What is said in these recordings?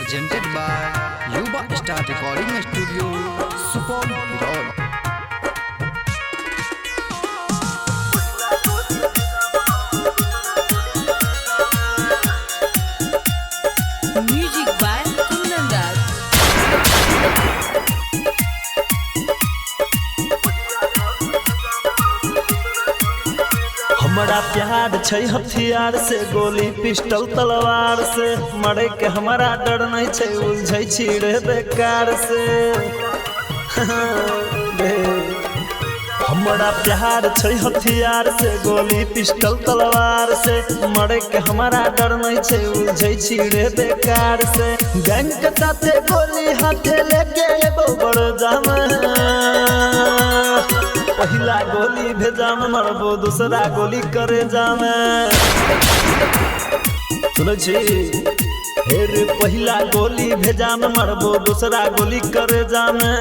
presented by Yuba Star Recording Studio, Supol, Birol. Music by Kundan Das. हमारा प्यार छै हथियार से, गोली पिस्टल तलवार से, मरे के हमारा डर नहीं छै, उलझै छी रे बेकार से। हमारा प्यार छै हथियार से, गोली पिस्टल तलवार से, मरे के हमारा डर नहीं छै, उलझै छी रे बेकार से। गैंग के साथे गोली हाथे लेके एगो बड़ जाम, पहला गोली भेजा में मरबो, दूसरा गोली करे जामे। सुन छी हे रे, पहला गोली भेजा में मरबो, दूसरा गोली करे जामे।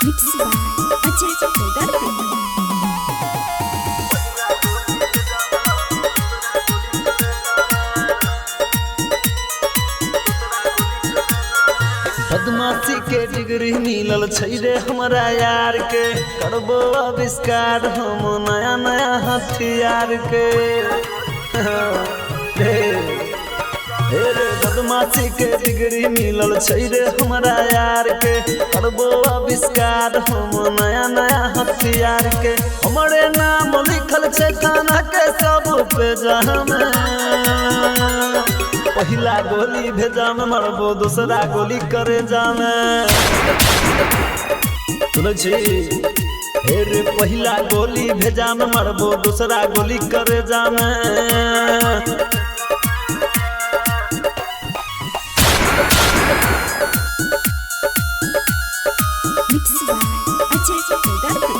Mixed by Ajay Vedarthi. बदमाशी के डिग्री मिलल छै रे हमरा यार के, करबो आविष्कार हम नया नया हथियार के। हे रे बदमाशी के डिग्री मिलल छै रे हमरा यार के, करबो आविष्कार हम नया नया हथियार के। हमरे नाम लिखल छै थाना के सब पे जहां, पहला गोली भेजा में मरबो, दूसरा गोली करे जामे। सुन छी हे रे, पहला गोली भेजा में मरबो, दूसरा गोली करे जामे। Mixed by Ajay Vedarthi.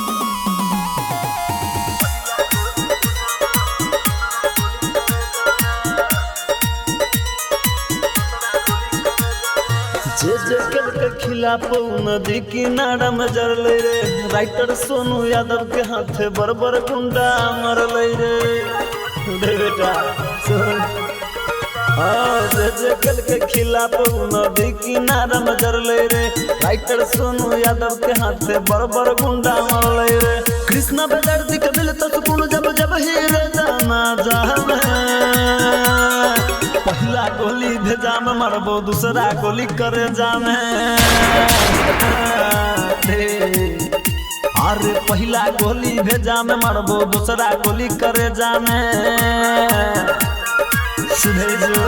जे कल के खिलाफ नदी किनारा में जरले रे, राइटर सोनू यादव के हाथे बड़ गुंडा मरले रे। बेटा सुन, जे कल के खिलाफ नदी किनारा में जरले रे, राइटर सोनू यादव के हाथे बड़ गुंडा मरले रे। कृष्णा बेदर्दी के दिल तो सुकून जब जब हीरे जाना जामे, पहला गोली भेजा में मरबो, दूसरा गोली करे जामे। अरे पहला गोली भेजा में मरबो, दूसरा गोली करे जामे। सुधर जो।